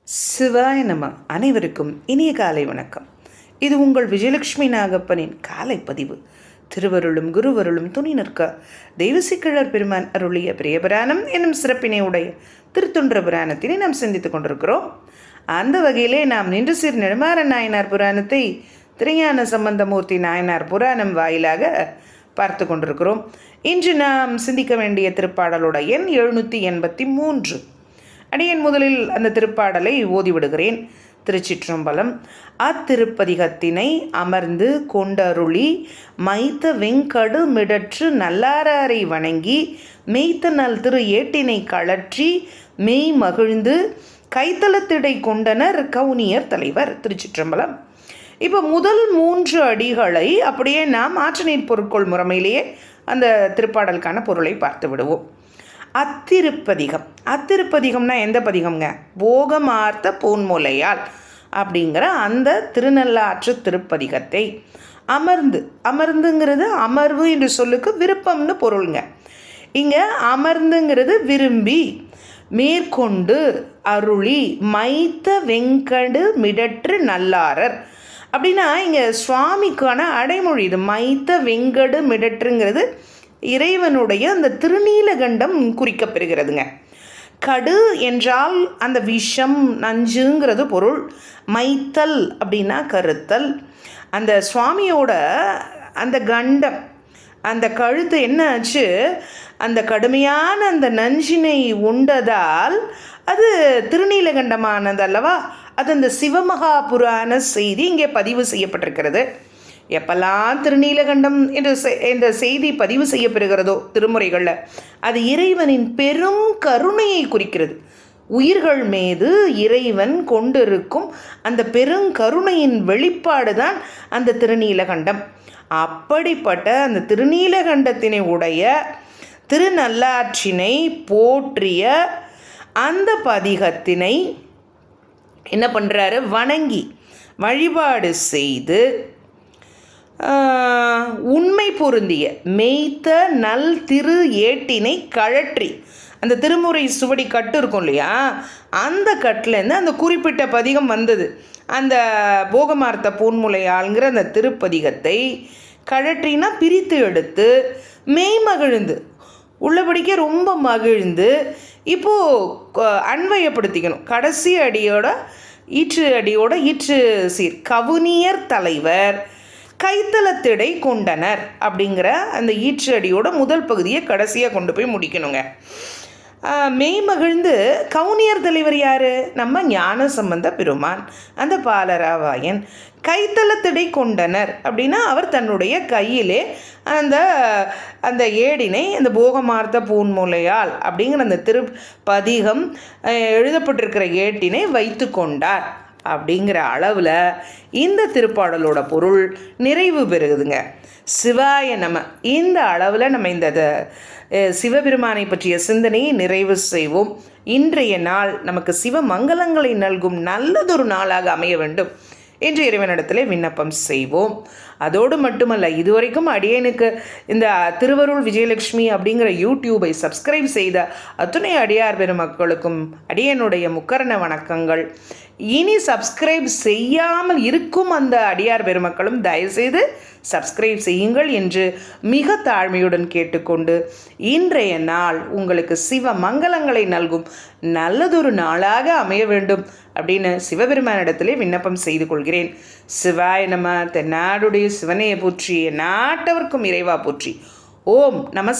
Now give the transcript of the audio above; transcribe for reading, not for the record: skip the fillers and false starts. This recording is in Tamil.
சிவாய நம. அனைவருக்கும் இனிய காலை வணக்கம். இது உங்கள் விஜயலட்சுமி நாகப்பனின் காலை பதிவு. திருவருளும் குருவருளும் துணை நிற்க தெய்வசிக்கிழர் பெருமான் அருளிய பிரியபுராணம் என்னும் சிறப்பினை உடைய திருத்தொன்ற புராணத்தினை நாம் சிந்தித்துக் கொண்டிருக்கிறோம். அந்த வகையிலே நாம் நின்று சீர் நெடுமாறன் நாயனார் புராணத்தை திருஞான சம்பந்தமூர்த்தி நாயனார் புராணம் வாயிலாக பார்த்து கொண்டிருக்கிறோம். இன்று நாம் சிந்திக்க வேண்டிய திருப்பாடலோட எண் 783. அடியேன் முதலில் அந்த திருப்பாடலை ஓதிவிடுகிறேன். திருச்சிற்றம்பலம். அத்திருப்பதிகத்தினை அமர்ந்து கொண்டருளி மைத்த வெங்கடு மிடற்று நல்லாரை வணங்கி மெய்த்த நல் திரு ஏட்டினை கழற்றி மெய் மகிழ்ந்து கைத்தலத்திடை கொண்டனர் கவுனியர் தலைவர். திருச்சிற்றம்பலம். இப்போ முதல் 3 அடிகளை அப்படியே நாம் ஆற்றநீர் பொருட்கள் முறைமையிலேயே அந்த திருப்பாடலுக்கான பொருளை பார்த்து விடுவோம். அத்திருப்பதிகம். அத்திருப்பதிகம்னா எந்த பதிகம்ங்க? போகமார்த்த பூன்முலையால் அப்படிங்கிற அந்த திருநள்ளாற்று திருப்பதிகத்தை அமர்ந்துங்கிறது அமர்வு என்று சொல்லுக்கு விருப்பம்னு பொருளுங்க. இங்கே அமர்ந்துங்கிறது விரும்பி மேற்கொண்டு அருளி மைத்த வெங்கடு மிடற்று நல்லாரர் அப்படின்னா இங்கே சுவாமிக்கான அடைமொழி இது. மைத்த வெங்கடு மிடற்றுங்கிறது இறைவனுடைய அந்த திருநீலகண்டம் குறிக்கப்பெறுகிறதுங்க. கடு என்றால் அந்த விஷம் நஞ்சுங்கிறது பொருள். மைத்தல் அப்படின்னா கருத்தல். அந்த சுவாமியோட அந்த கண்டம், அந்த கழுத்து என்ன ஆச்சு? அந்த கடுமையான அந்த நஞ்சினை உண்டதால் அது திருநீலகண்டமானது அல்லவா? அது அந்த சிவமகா புராண செய்தி இங்கே பதிவு செய்யப்பட்டிருக்கிறது. எப்பெல்லாம் திருநீலகண்டம் என்ற செய்தி பதிவு செய்யப்படுகிறதோ திருமுறைகளில், அது இறைவனின் பெரும் கருணையை குறிக்கிறது. உயிர்கள் மீது இறைவன் கொண்டிருக்கும் அந்த பெருங்கருணையின் வெளிப்பாடு தான் அந்த திருநீலகண்டம். அப்படிப்பட்ட அந்த திருநீலகண்டத்தினை உடைய திருநள்ளாற்றினை போற்றிய அந்த பதிகத்தினை என்ன பண்ணுறாரு? வணங்கி வழிபாடு செய்து உண்மை பொருந்திய மெய்த்த நல் திரு ஏட்டினை கழற்றி, அந்த திருமுறை சுவடி கட்டு இருக்கும் இல்லையா, அந்த கட்டிலேருந்து அந்த குறிப்பிட்ட பதிகம் வந்தது. அந்த போகமார்த்த பூன்முலையாளுங்கிற அந்த திருப்பதிகத்தை கழற்றினா பிரித்து எடுத்து மெய் மகிழ்ந்து உள்ளபடிக்க ரொம்ப மகிழ்ந்து இப்போது அன்வயப்படுத்திக்கணும். கடைசி அடியோட ஈற்று சீர் கவுனியர் தலைவர் கைத்தலத்திடை கொண்டனர் அப்படிங்கிற அந்த ஈற்று அடியோட முதல் பகுதியை கடைசியாக கொண்டு போய் முடிக்கணுங்க. மெய் மகிழ்ந்து கவுனியர் தலைவர் யார்? நம்ம ஞான சம்பந்த பெருமான், அந்த பாலராவாயன். கைத்தலத்திடை கொண்டனர் அப்படின்னா அவர் தன்னுடைய கையிலே அந்த ஏடினை, அந்த போகமார்த்த பூன்முலையால் அப்படிங்கிற அந்த திருப்பதிகம் எழுதப்பட்டிருக்கிற ஏட்டினை வைத்து கொண்டார் அப்படிங்கிற அளவில் இந்த திருப்பாடலோட பொருள் நிறைவு பெறுகுதுங்க. சிவாய நம. இந்த அளவில் நம்ம இந்த சிவபெருமானை பற்றிய சிந்தனையை நிறைவு செய்வோம். இன்றைய நாள் நமக்கு சிவ மங்களங்களை நல்கும் நல்லதொரு நாளாக அமைய வேண்டும் என்று இறைவனிடத்தில் விண்ணப்பம் செய்வோம். அதோடு மட்டுமல்ல, இதுவரைக்கும் அடியேனுக்கு இந்த திருவருள் விஜயலட்சுமி அப்படிங்கிற யூடியூபை சப்ஸ்கிரைப் செய்த அத்துணை அடியார் பெருமக்களுக்கும் அடியனுடைய முக்கரண வணக்கங்கள். இனி சப்ஸ்கிரைப் செய்யாமல் இருக்கும் அந்த அடியார் பெருமக்களும் தயவுசெய்து சப்ஸ்கிரைப் செய்யுங்கள் என்று மிக தாழ்மையுடன் கேட்டுக்கொண்டு, இன்றைய நாள் உங்களுக்கு சிவ மங்களங்களை நல்கும் நல்லதொரு நாளாக அமைய வேண்டும் அப்படின்னு சிவபெருமானிடத்திலே விண்ணப்பம் செய்து கொள்கிறேன். சிவாய நம. தென்னாடுடைய சிவனையை போற்றி, நாட்டவர்க்கும் இறைவா போற்றி. ஓம் நம.